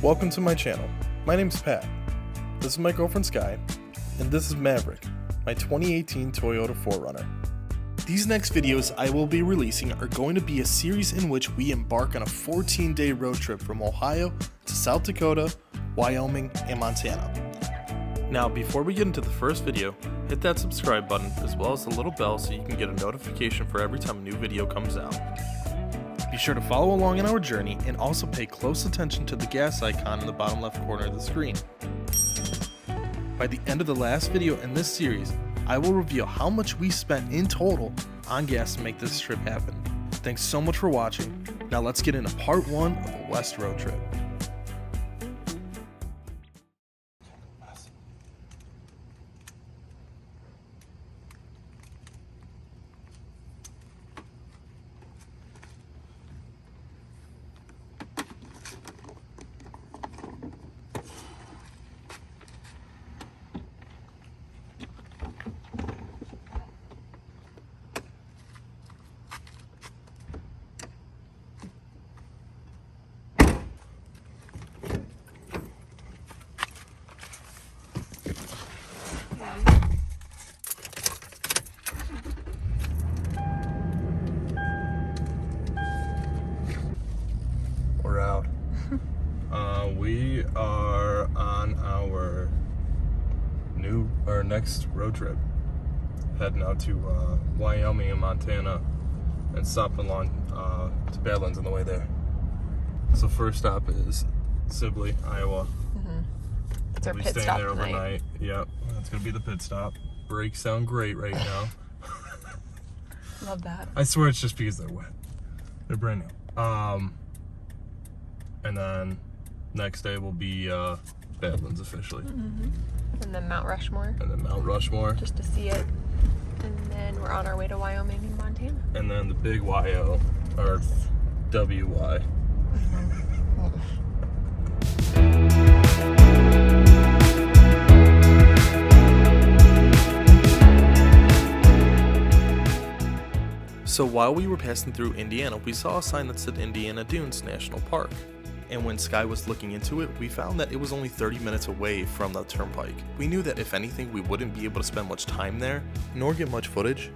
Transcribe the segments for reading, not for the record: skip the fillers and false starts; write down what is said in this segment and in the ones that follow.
Welcome to my channel. My name's Pat. This is my girlfriend Sky, and this is Maverick, my 2018 Toyota 4Runner. These next videos I will be releasing are going to be a series in which we embark on a 14-day road trip from Ohio to South Dakota, Wyoming, and Montana. Now, before we get into the first video, hit that subscribe button as well as the little bell so you can get a notification for every time a new video comes out. Be sure to follow along in our journey and also pay close attention to the gas icon in the bottom left corner of the screen. By the end of the last video in this series, I will reveal how much we spent in total on gas to make this trip happen. Thanks so much for watching. Now let's get into part 1 of the West road trip. We're out. We are on our next road trip, heading out to Wyoming and Montana, and stopping along to Badlands on the way there. So first stop is Sibley, Iowa. It's our we'll be pit staying stop there tonight. overnight. Yep, that's gonna be the pit stop. Brakes sound great right now. Love that. I swear it's just because they're wet. They're brand new. And then next day will be Badlands officially. And then Mount Rushmore, And then Mount Rushmore. just to see it. And then we're on our way to Wyoming and Montana. And then the big YO, or WY. So while we were passing through Indiana, we saw a sign that said Indiana Dunes National Park. And when Sky was looking into it, we found that it was only 30 minutes away from the turnpike. We knew that if anything, we wouldn't be able to spend much time there, nor get much footage.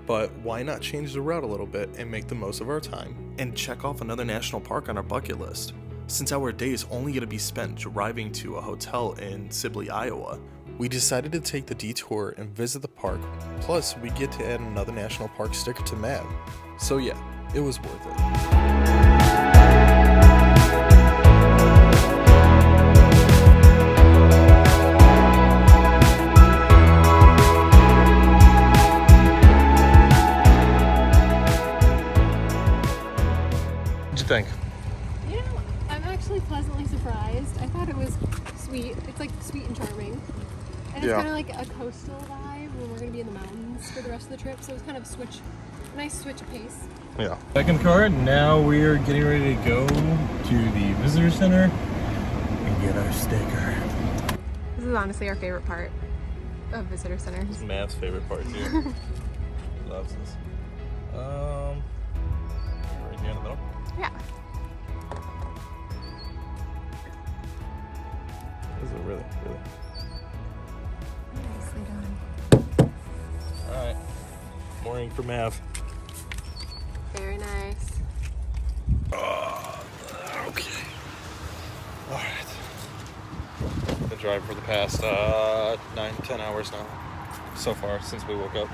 But why not change the route a little bit and make the most of our time, and check off another national park on our bucket list? Since our day is only going to be spent driving to a hotel in Sibley, Iowa, we decided to take the detour and visit the park, plus we get to add another national park sticker to MAV. So yeah, it was worth it. What'd you think? You know, I'm actually pleasantly surprised. I thought it was sweet. It's like sweet and charming. And it's kind of like a coastal vibe when we're going to be in the mountains for the rest of the trip. So it's kind of a nice switch of pace. Yeah. Back in the car, now we're getting ready to go to the visitor center and get our sticker. This is honestly our favorite part of visitor centers. This is Mav's favorite part too. Loves this. Right here in the middle. Yeah. Is it really? Nicely done. Alright. Morning for Mav. Very nice. Okay. Alright. Been driving for the past 9-10 hours now. So far, since we woke up.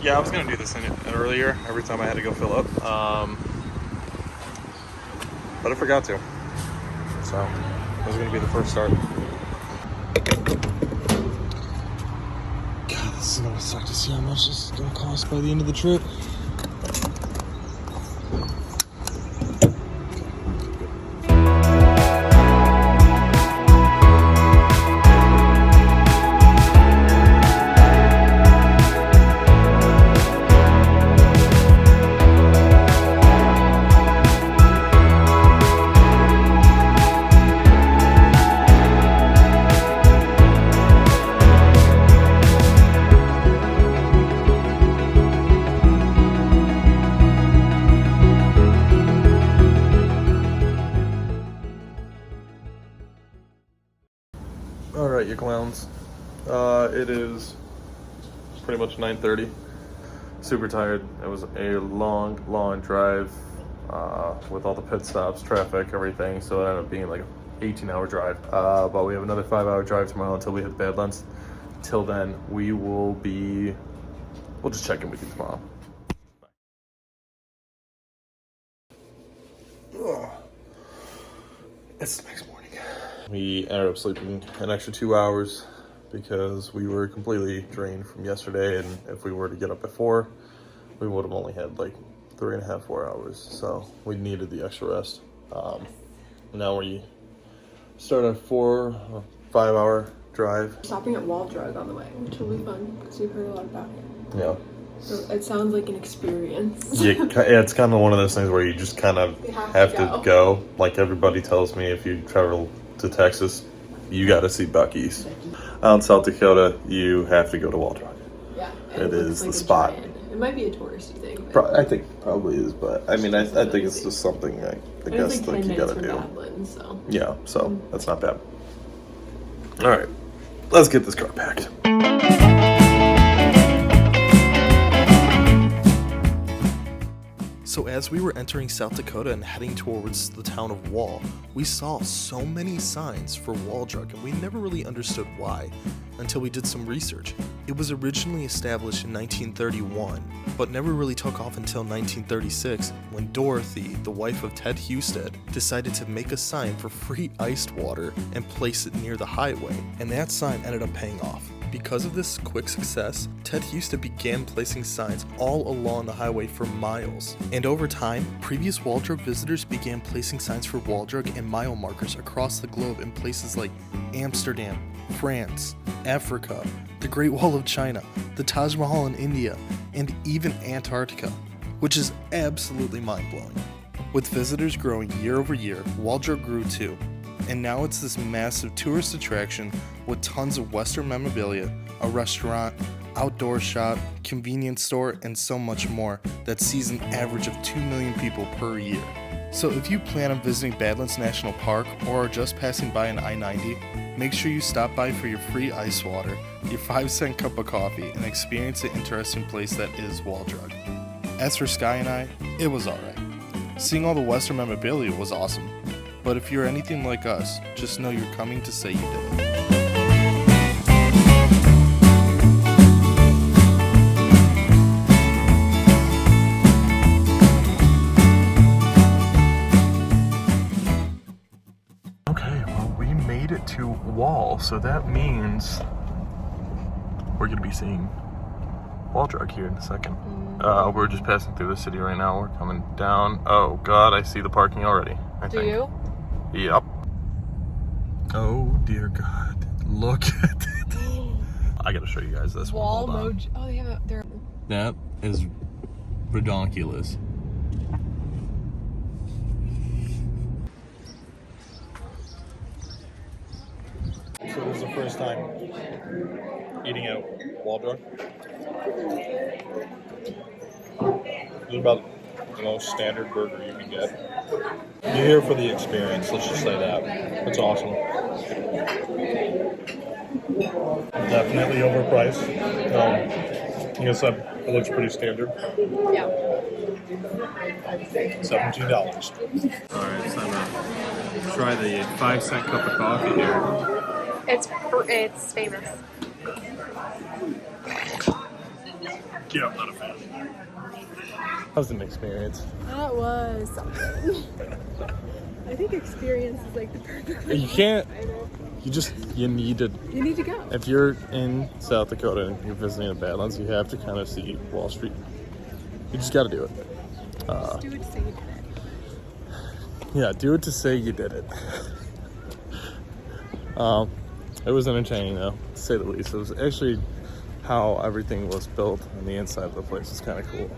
Yeah, I was gonna do this earlier, every time I had to go fill up. But I forgot to. So, that was gonna be the first start. God, this is gonna suck to see how much this is gonna cost by the end of the trip. you clowns. It is pretty much 9:30. Super tired. It was a long drive with all the pit stops, traffic, everything. So it ended up being like an 18-hour drive. But we have another 5-hour drive tomorrow until we hit the Badlands. Till then, we'll just check in with you tomorrow. Ugh. It's the next morning. We ended up sleeping an extra 2 hours because we were completely drained from yesterday, and if we were to get up at 4, we would have only had like 3.5, 4 hours. So we needed the extra rest. Now we start a 4 or 5 hour drive. Stopping at Wall Drug on the way, which will be fun because we've heard a lot about it. Yeah. So it sounds like an experience. Yeah, it's kind of one of those things where you just kind of have to go. Like everybody tells me, if you travel to Texas, you got to see Buc-ee's. Out in South Dakota, you have to go to Wall Drug. Yeah, it is the spot. It might be a touristy thing. I think probably is, but I mean, I think it's just something I guess like you got to do. Badlands, so. Yeah, so that's not bad. All right, let's get this car packed. So as we were entering South Dakota and heading towards the town of Wall, we saw so many signs for Wall Drug, and we never really understood why until we did some research. It was originally established in 1931, but never really took off until 1936 when Dorothy, the wife of Ted Husted, decided to make a sign for free iced water and place it near the highway, and that sign ended up paying off. Because of this quick success, Ted Husted began placing signs all along the highway for miles. And over time, previous Wall Drug visitors began placing signs for Wall Drug and mile markers across the globe in places like Amsterdam, France, Africa, the Great Wall of China, the Taj Mahal in India, and even Antarctica, which is absolutely mind-blowing. With visitors growing year over year, Wall Drug grew too. And now it's this massive tourist attraction with tons of Western memorabilia, a restaurant, outdoor shop, convenience store, and so much more that sees an average of 2 million people per year. So if you plan on visiting Badlands National Park or are just passing by an I-90, make sure you stop by for your free ice water, your 5-cent cup of coffee, and experience the interesting place that is Wall Drug. As for Sky and I, it was alright. Seeing all the Western memorabilia was awesome. But if you're anything like us, just know you're coming to say you did it. Okay, well, we made it to Wall, so that means we're going to be seeing Wall Drug here in a second. We're just passing through the city right now. We're coming down. Oh, God, I see the parking already. I think. Do you? Yep. Oh dear God! Look at it. I gotta show you guys this Wall one. Hold on. Oh, they have they're. That is redonkulous. So this is the first time eating at Wall Drug. This is about the most standard burger you can get. You're here for the experience, let's just say that. It's awesome. Definitely overpriced. I guess it looks pretty standard. Yeah. $17. Alright, it's time to try the 5-cent cup of coffee here. It's famous. Yeah, I'm not a fan. That was an experience. That was something. I think experience is like the perfect word. You can't. You need to. You need to go. If you're in South Dakota and you're visiting the Badlands, you have to kind of see Wall Street. You just got to do it. Just do it to say you did it. Yeah, do it to say you did it. It was entertaining though, to say the least. It was actually how everything was built on the inside of the place was kind of cool.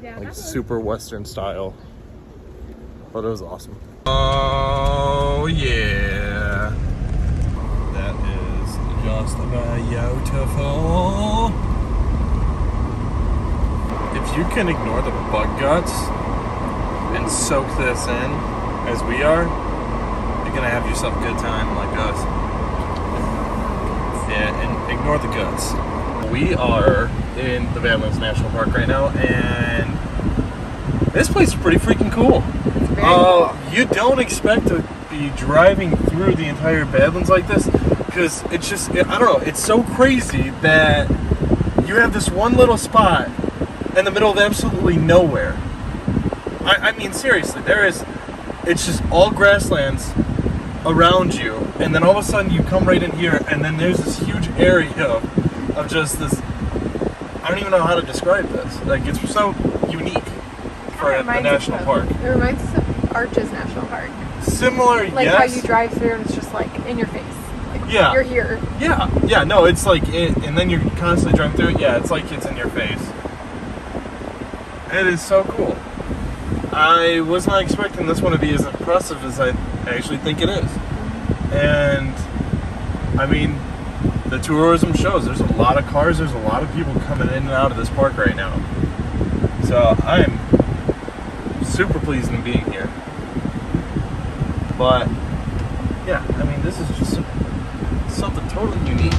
Yeah, Like super Western style. But it was awesome. Oh yeah. That is just beautiful. If you can ignore the bug guts and soak this in as we are, you're gonna have yourself a good time like us. ignore the goods. We are in the Badlands National Park right now, and this place is pretty freaking cool. It's very cool. You don't expect to be driving through the entire Badlands like this, because it's just, I don't know, it's so crazy that you have this one little spot in the middle of absolutely nowhere. I mean, seriously, it's just all grasslands around you, and then all of a sudden you come right in here, and then there's this huge area of just this, I don't even know how to describe this. Like, it's so unique for a national park. It reminds us of Arches National Park. Similar, Like yes. how you drive through and it's just like in your face. Like, Yeah. you're here. Yeah, no, it's like, and then you're constantly driving through it. Yeah, it's like it's in your face. It is so cool. I was not expecting this one to be as impressive as I actually think it is. And, I mean, the tourism shows. There's a lot of cars, there's a lot of people coming in and out of this park right now. So, I'm super pleased in being here. But, yeah, I mean, this is just something totally unique.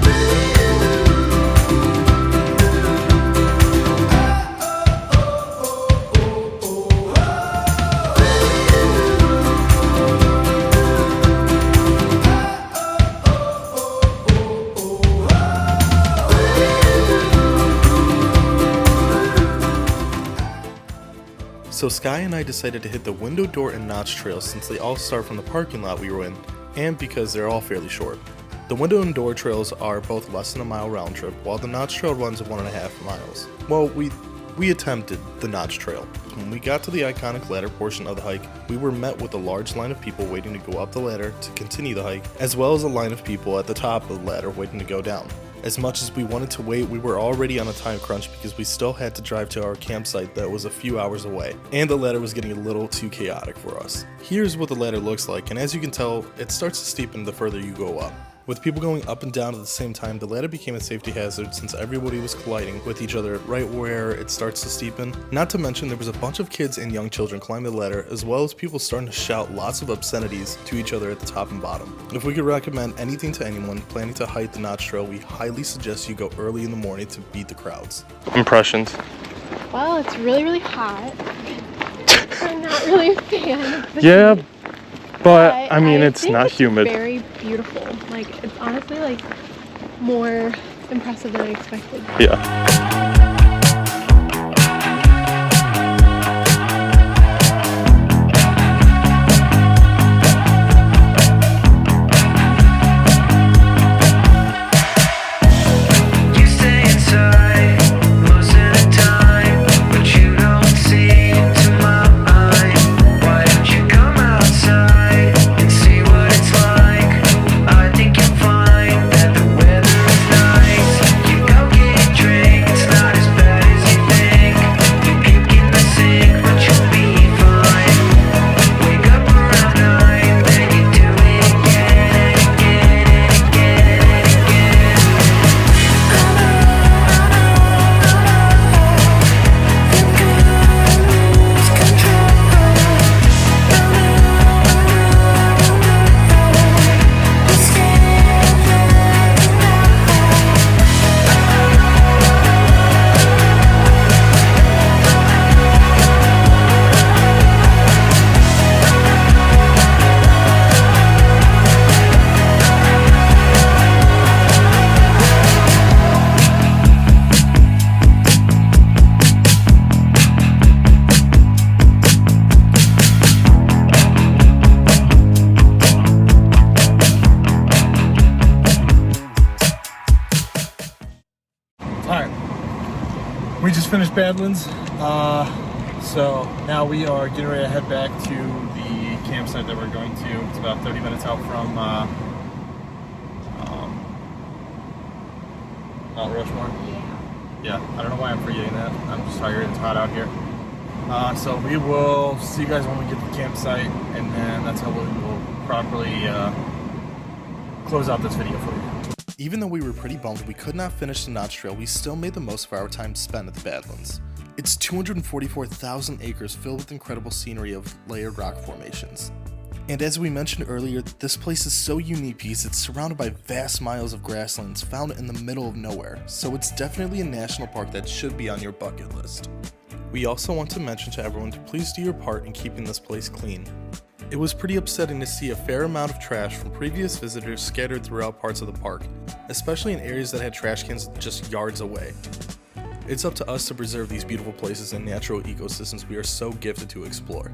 So Sky and I decided to hit the window, door, and notch trails since they all start from the parking lot we were in, and because they're all fairly short. The window and door trails are both less than a mile round trip, while the notch trail runs 1.5 miles. Well, we attempted the notch trail. When we got to the iconic ladder portion of the hike, we were met with a large line of people waiting to go up the ladder to continue the hike, as well as a line of people at the top of the ladder waiting to go down. As much as we wanted to wait, we were already on a time crunch because we still had to drive to our campsite that was a few hours away, and the ladder was getting a little too chaotic for us. Here's what the ladder looks like, and as you can tell, it starts to steepen the further you go up. With people going up and down at the same time, the ladder became a safety hazard since everybody was colliding with each other right where it starts to steepen. Not to mention there was a bunch of kids and young children climbing the ladder, as well as people starting to shout lots of obscenities to each other at the top and bottom. If we could recommend anything to anyone planning to hike the Notch Trail, we highly suggest you go early in the morning to beat the crowds. Impressions? Well, it's really, really hot. I'm not really a fan of the Yeah, heat, but I mean, it's think not it's humid. Very beautiful. Like, it's honestly like more impressive than I expected. Yeah. We just finished Badlands, so now we are getting ready to head back to the campsite that we're going to. It's about 30 minutes out from Mount Rushmore. Yeah, I don't know why I'm forgetting that. I'm just tired, it's hot out here. So we will see you guys when we get to the campsite, and then that's how we will properly close out this video for you. Even though we were pretty bummed we could not finish the Notch Trail, we still made the most of our time spent at the Badlands. It's 244,000 acres filled with incredible scenery of layered rock formations. And as we mentioned earlier, this place is so unique because it's surrounded by vast miles of grasslands found in the middle of nowhere, so it's definitely a national park that should be on your bucket list. We also want to mention to everyone to please do your part in keeping this place clean. It was pretty upsetting to see a fair amount of trash from previous visitors scattered throughout parts of the park, especially in areas that had trash cans just yards away. It's up to us to preserve these beautiful places and natural ecosystems we are so gifted to explore.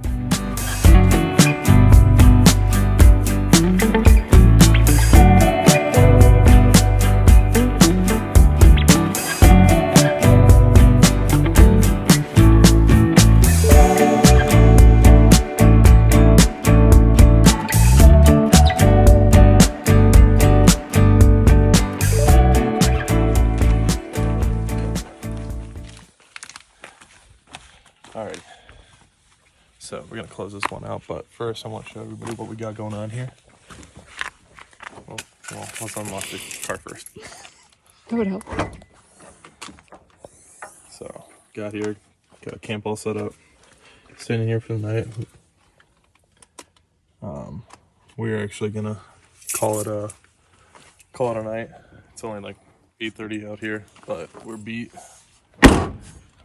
Alright, so we're going to close this one out, but first I want to show everybody what we got going on here. Well, let's unlock the car first. That would help. So, got a camp all set up, staying here for the night. We're actually going to call it a night. It's only like 8:30 out here, but we're beat.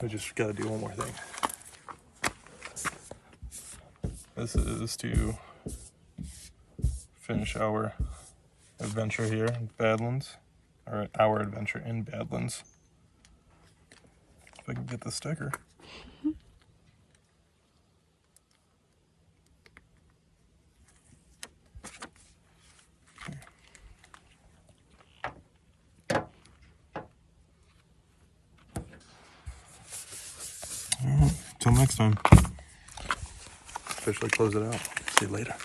We just got to do one more thing. This is to finish our adventure here in Badlands, or our adventure in Badlands. If I can get the sticker. Alright, till next time. Officially close it out. See you later.